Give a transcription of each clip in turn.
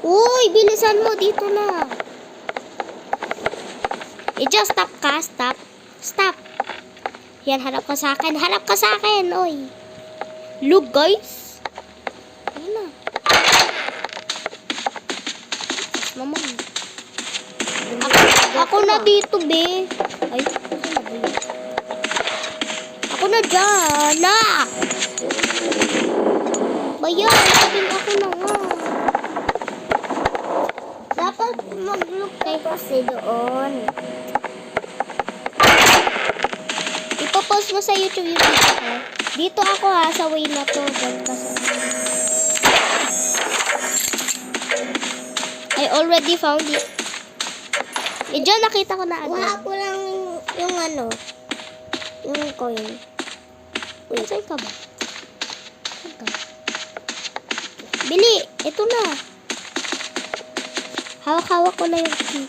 Uy, bilisan mo. Dito na. Just stop ka. Stop. Stop. Yan, harap ka sa akin. Harap ka sa akin. Uy. Look, guys. Ayun na. Naman. Ako na dito, be. Ay, ako na dyan. Na! Bayan, sabing ako na nga. Dapat mag-look kayo kasi doon. Ipopost mo sa YouTube yung video ko. Dito ako ha, sa way na to. I already found it. Diyan nakita ko na agad. Kuha ko lang yung ano, yung coin. Uy, saan ka ba? Saan ka? Bili! Ito na. Hawak-hawak ko na yung key.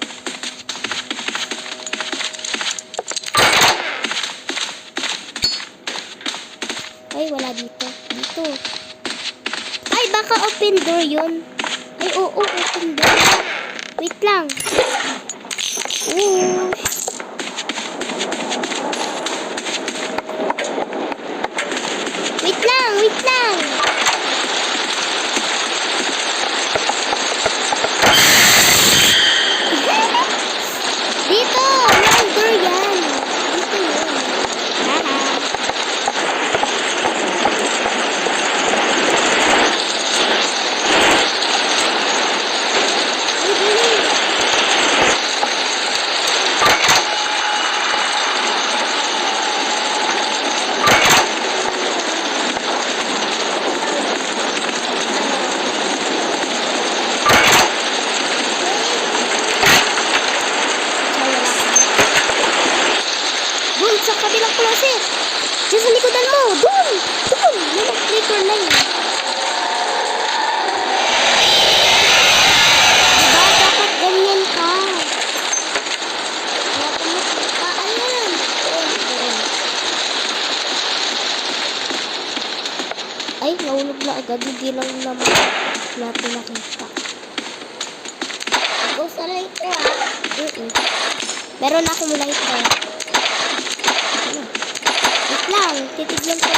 Ay, wala dito. Dito. Ay, baka open door yun. Ay, oo, open door. Wait lang. Ooh. Wait lang, wait lang. Dito, may door yan. Dito yun. Haha. Dun, sa kabilang closet. Diyan sa likodan mo. Dun. Dun. May flicker na yun. Diba? Dapat ganyan ka. Ayan. Ay, nahulog na agad. Hindi lang naman natin nakita. Go sa lighter ha. Meron na akong lighter. Wait lang. Titignan ko.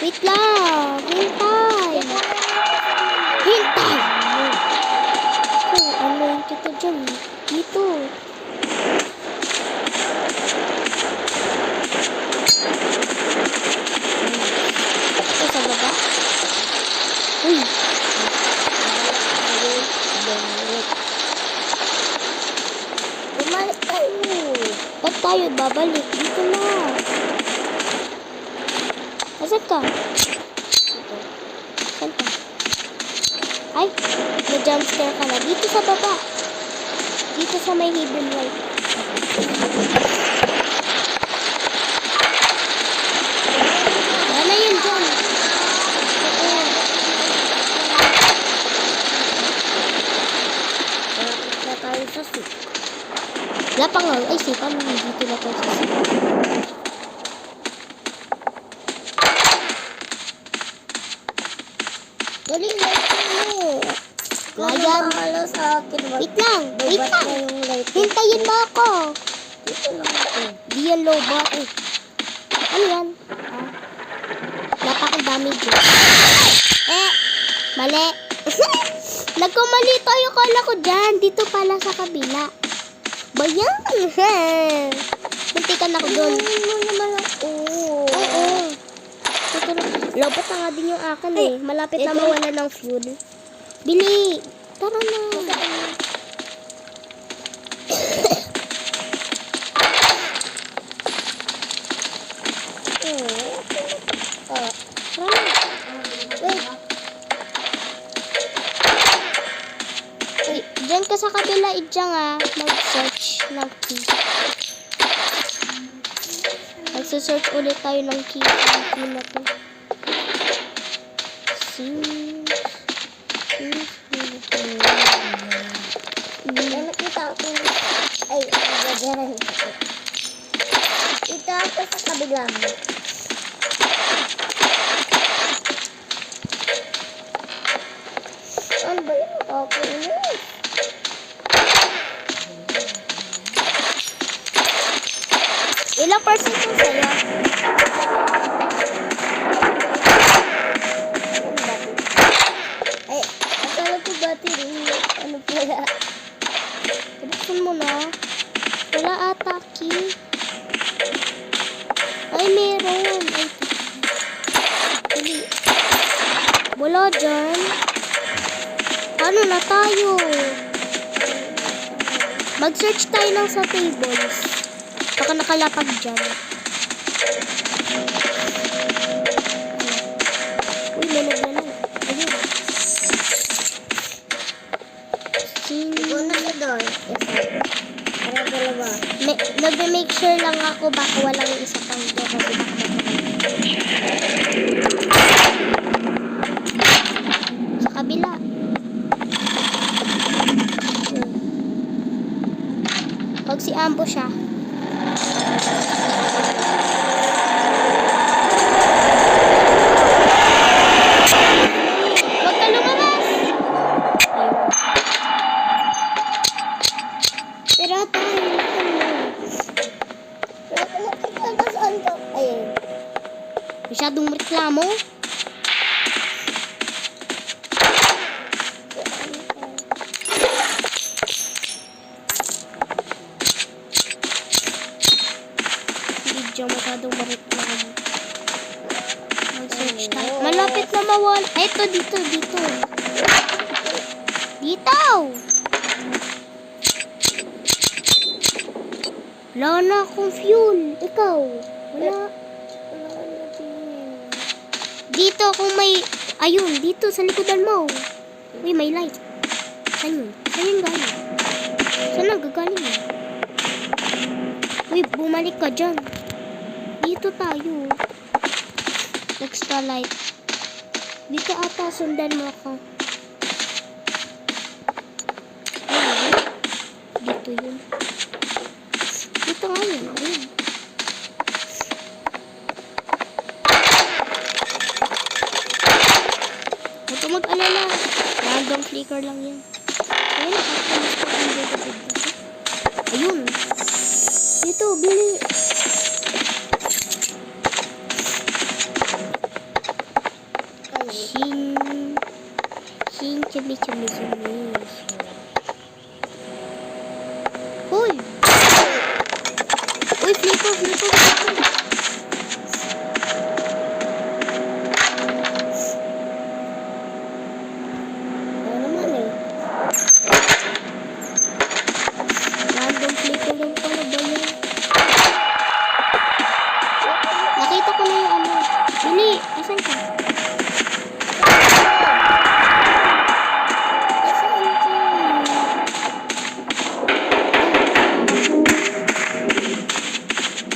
Wait lang. Hintay. Hintay. Oh, ano yung kita dyan? Dito. Ito sa baba. Uy. Bumalik tayo. Ba't tayo babalik? Dito na. Nasaan ka? Saan ka? Ay, na-jumpscare ka na. Dito sa baba. Dito sa may hidden light. Wala yun dyan. Na tayo sa soup. Wala pa nga. Ay, sipa mo. Dito na tayo sa sipa. Galing lighter mo. Ayan. Bahala sa akin. Wait lang. Wait Ba't lang. na yung lighter? Hintayin mo ako. Dito lang ako. Di yan loba. Eh. Ano yan? Ah. Napakadamage. Mali. Nagkamali tayo. Kala ko dyan. Dito pala sa kabila. Bayan. Muntikan ako doon. Ano naman ako? Oo. Ito na. Lobot na nga din yung akin eh. Malapit na ito. mawala ng fuel. Bili. Tara na. Tara na. Wait. Diyan ka sa kabila, Idjang ah. Mag-search ng key. Magsa-search ulit tayo ng key. Ang key na to. Nakita ko. Ay, nagagaran. Ito ako sa kabila mo. Ano ba yun? Nakakainis. Ilang percent yung sa'yo? Ay, akala ko battery. Ano pala? Buksan mo na. Wala ata, key. Ay, meron. Ay, dali. Wala dyan. Paano na tayo? Mag-search tayo lang sa tables. Baka nakalapag dyan. Uy, may naglalag. Ayun. Ikaw na sa door. Para dalawa. Nag-make sure lang ako baka walang isa pang door kasi baka sa kabila. Pag si Ambo siya. Huwag ka lumabas! Pero tayo. Pero kung nakita ka saan ka? Ayun. Masyadong reklamo. Video masyadong mareklamo. Mag-search tayo. Malapit na mawala. Ay, ito, dito. Dito! Wala na akong fuel. Ikaw? Wala. Dito kung may... Ayun, dito sa likodan mo. Uy, may light. Saan yun? Saan yun galing? Saan nagagaling? Uy, bumalik ka dyan. Dito tayo. Extra light. Dito ata, sundan mo ako. Ayun. Dito yun. Dito nga yun. Ayun. Huwag ka mag-alala. Random flicker lang yan. Ayun, nakakalis ko ang dito. Ayun. Dito, bili. Chumi. Uy! Uy, flicker. Ano naman eh. Random flicker lang pala ba yan? Nakita ko na yung ano. Bili, asan ka?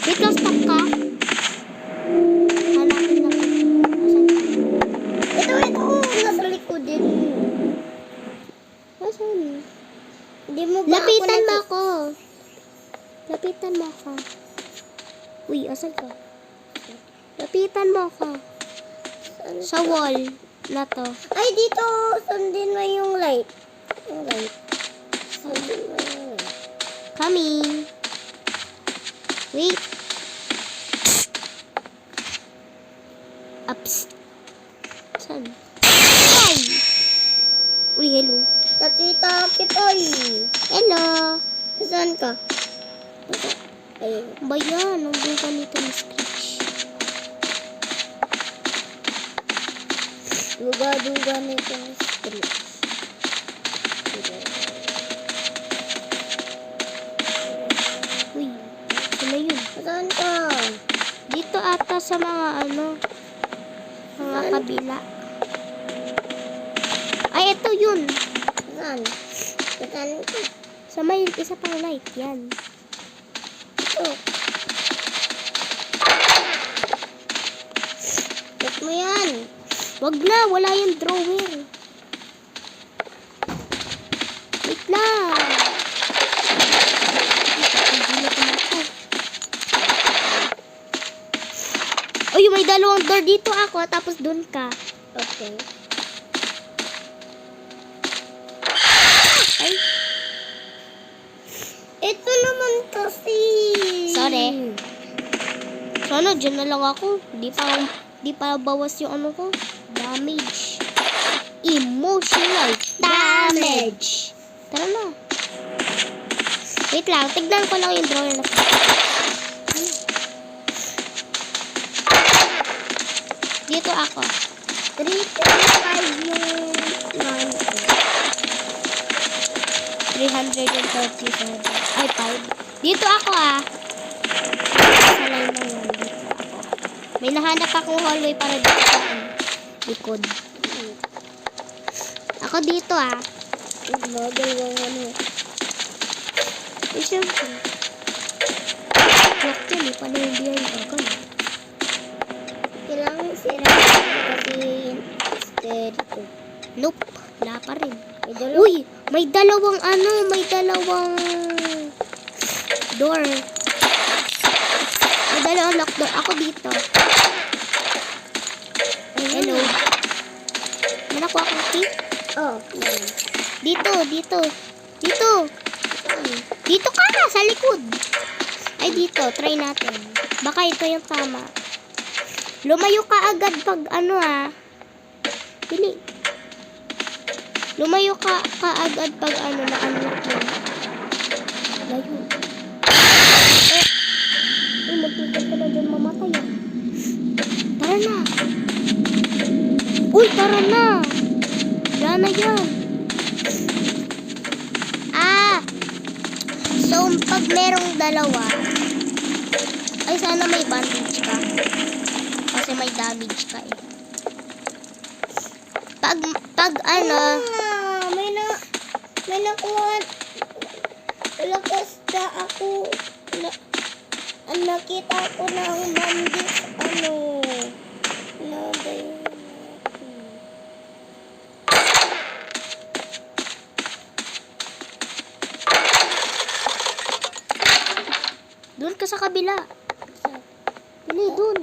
Wait lang, stop ka. Hanapin lang. Asan ka? Ito. Nasa likod din. Asan? Hindi mo ba Lapitan mo ako? ako. Lapitan mo ako. Uy, asan ka? Lapitan mo ako. Sa wall na to. Ay, dito. Sundin mo yung light. Yung light. Sundin mo yung light. Coming. Wait. Ups. Saan? Ay! Uy, hello. Nakita kita eh. Hello. Saan ka? Ayun. Ba yan? Ang buka nito na scratch. Duga-duga nito ng street. Uy, sino yun? Saan ka? Dito ata sa mga mga kabila. Ay, ito yun. Saan? Saan ka? Sa may isa pang light. Yan. Ito. Check mo yan. Wag na, wala yung drawer. Wait lang. Hindi na kumako. Uy, may dalawang door dito ako, tapos dun ka. Okay. Sana dyan na lang ako. Di pa bawas yung ano ko. Damage. Emotional damage. Tara na. Wait lang. Tignan ko lang yung drawer na to. Dito ako. 335 yung 337. Ay, 5. Dito ako Sa line na yun. Dito ako. May nahanap akong hallway para dito sa likod. Ako dito Dalawang ano. Eh, syempre. Clock yun Paano yung behind ako? Kailangan sira kasi stereo. Nope. Wala pa rin. May dalawa. Uy! May dalawang door. May dalawang lock door. Ako dito. Hello. May nakuha kang key? Oh, Dito. Dito ka na, sa likod. Ay, dito. Try natin. Baka ito yung tama. Lumayo ka agad pag Pili. Lumayo ka agad pag na-unlock mo. Layo. Magtitig ka na dyan mamatay Tara na. Uy, tara na. Wala na yan. So, pag merong dalawa, ay sana may bandage ka. Kasi may damage ka may nakuha. Lakas na ako. Nakita ko ng bandit. Doon ka sa kabila. Pili, doon.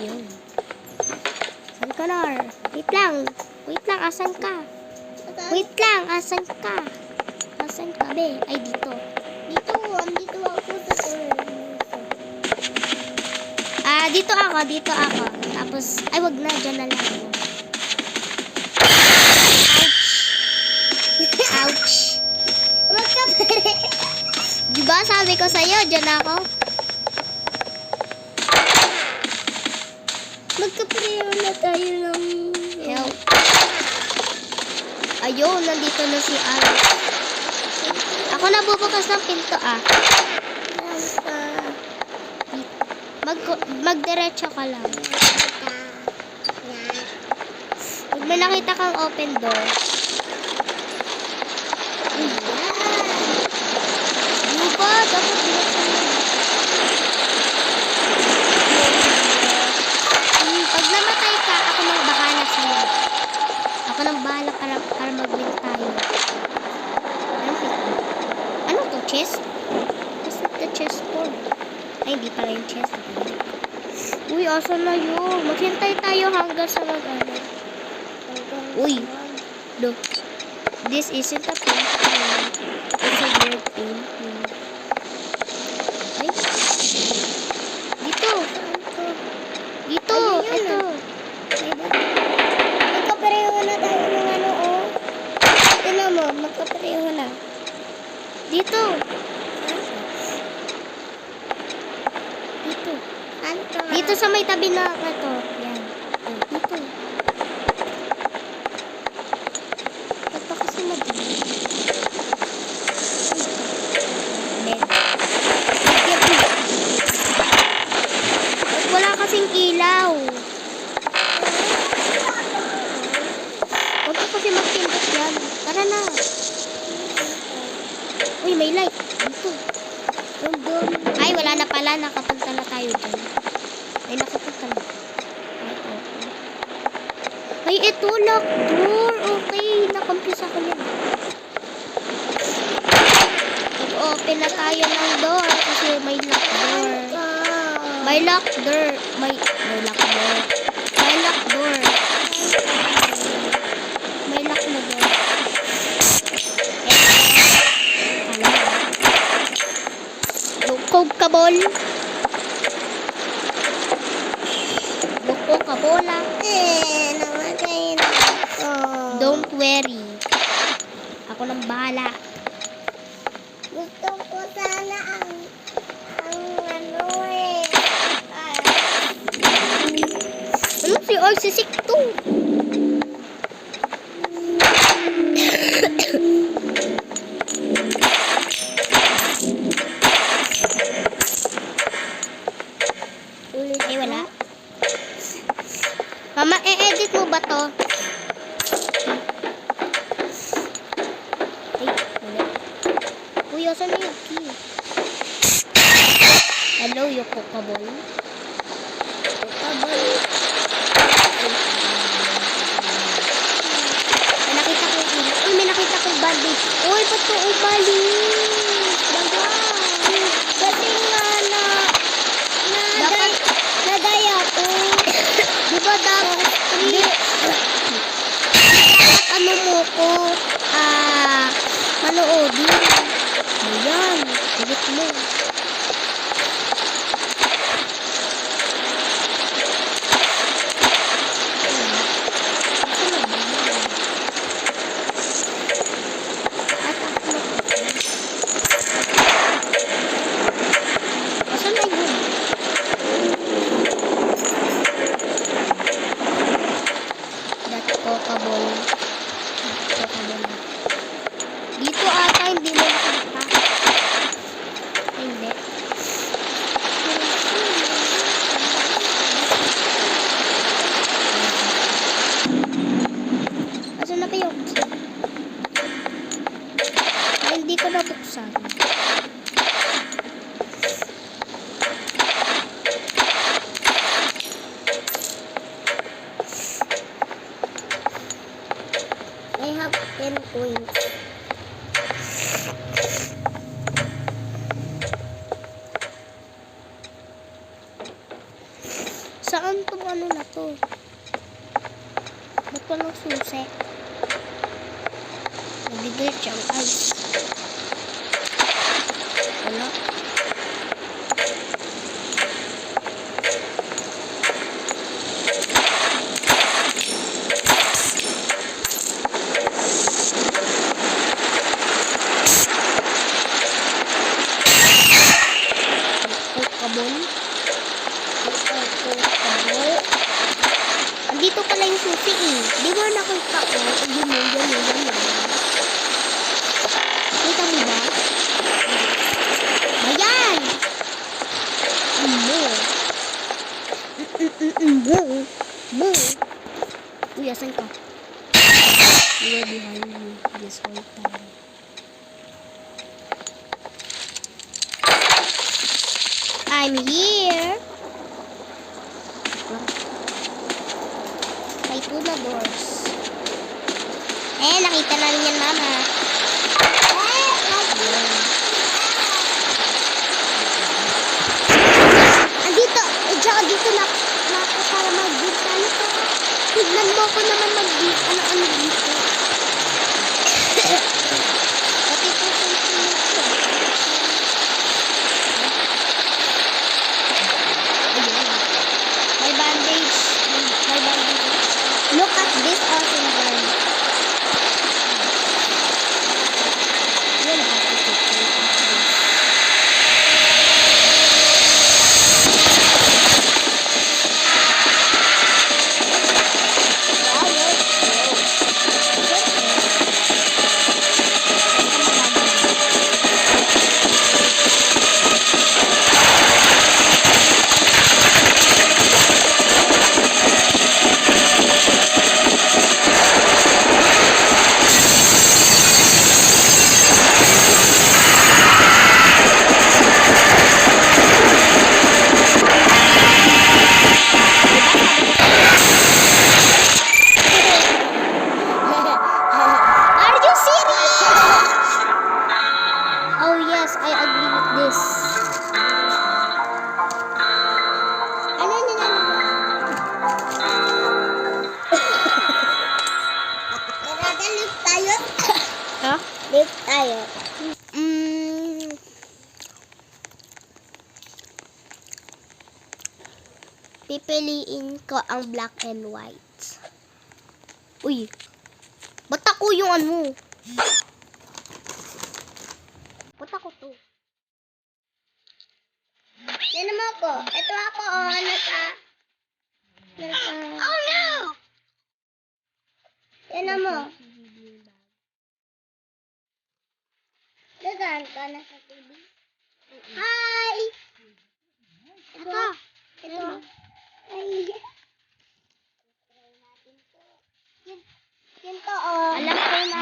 Yun. Saan ka na? Wait lang, asan ka? Asan ka, be? Ay, dito. Andito ako sa Dito ako. Tapos, ay, wag na, dyan na lang. Ouch. Diba sabi ko sa'yo, dyan ako? Magkapareho na tayo ng Help. Ayun, nandito na si Alex. Ako na bubukas ng pinto Magdiretso ka lang. Pag may nakita kang open door. Diba? Dapat binuksan mo. Pag namatay ka, ako nang bahala sa'yo. Ako nang bahala para mag-win tayo. Ano to? Chest? What's the chest for? Ay, hindi pala yung chest. Uy, asan na yun? Maghintay tayo hanggang sa mag-ano. Uy, look. This isn't a painting. It's a weird painting. Ay. Dito. Ito. Magkapareho na tayo ng Tignan mo, magkapareho na. Dito. Dito sa may tabi na ito. Yan. Dito. Ba't pa kasi madilim? Wala kasing ilaw. Huwag ka kasi magpindot yan. Tara na. Uy, may light. Dito. Ay, wala na pala. Nakapunta na tayo dyan. Ay, nakapunta na. Ay, ito. Lock door. Okay. Nakumpisa ko yan. Mag-open na tayo ng door kasi may lock door. May lock door. May lock door. May lock door. Kabol. Loko kabola. Namatay na ako. Don't worry. Ako nang bahala. Gusto ko sana ang ano eh. Ano si Orsisik to? Ulit Ay, wala. Mama, e-edit mo ba to? Ay, wala. Uy, asan na yung key? Hello, Yoko Kabol. kabal. May nakita ko yung uy, may nakita kong bandage. Uy, ba't ko umalis? Baga. Kasi nga Dapat, nadaya ko. diba dapat, dapat ano mo ko, manoodin. Ayan, higit mo. At ako. Asan na yun? That's Kokabol. Kokabol. Dito ata hindi mo nakita. Ay, hindi. Asan na kayo? Ay, hindi ko nabuksan. I have 10 coins. Saan tong ano na to? Ba't walang susi? Nag-glitch ang ice. Wala. Kokabol. Kokabol. Andito pala yung susi eh. Di ba nakita ko? Yun yun. Kita mo ba? Ayan! Mo. Uy, asan ka? You are behind me this whole time. I'm here. May two na doors. Nakita na rin yan, mama. Andito, tsaka dito na ako para mag-dito. Ano to? Tignan mo ako naman mag-dito. Ano dito? Pati po kung dito. Ayun. May bandage. May bandage. Look at this awesome gun. Yun, Pipiliin ko ang black and white. Uy. Ba't ako yung ano? Ba't ako to? Yan naman ako. Ito ako, Oh no! Yan naman. Dagaan ka na sa TV. Hi! Ito. Ito. Ay. Yan to, oh. Alam ko na.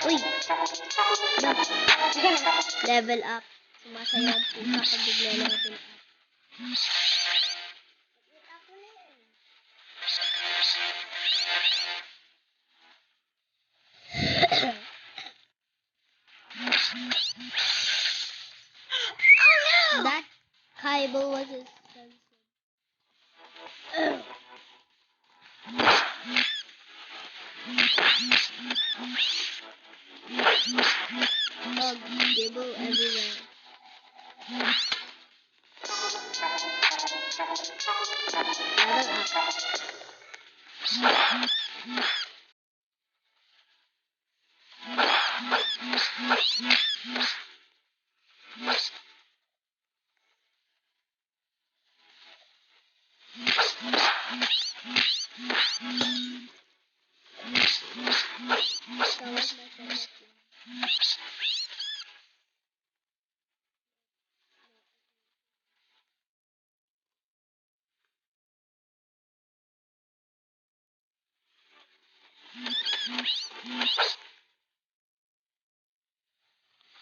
Uy. Level up. Sumasayaw ang pusa pag nagle-level up. That Kaiba was expensive. Kibble everywhere. Level up.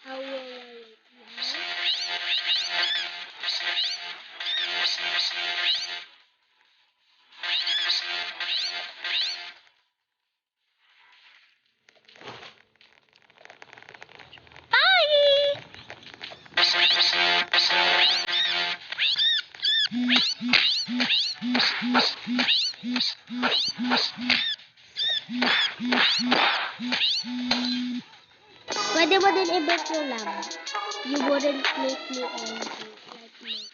How will I wait Pwede mo din i-break yung lamp. You wouldn't make me angry like me.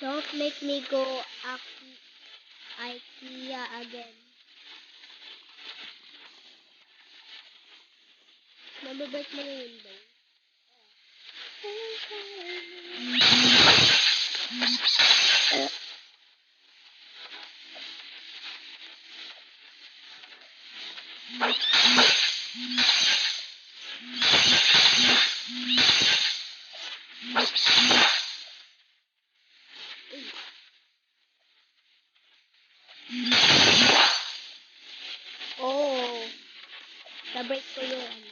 Don't make me go IKEA again. Nababalik mo yung window. Oh, na-break ko yung ano.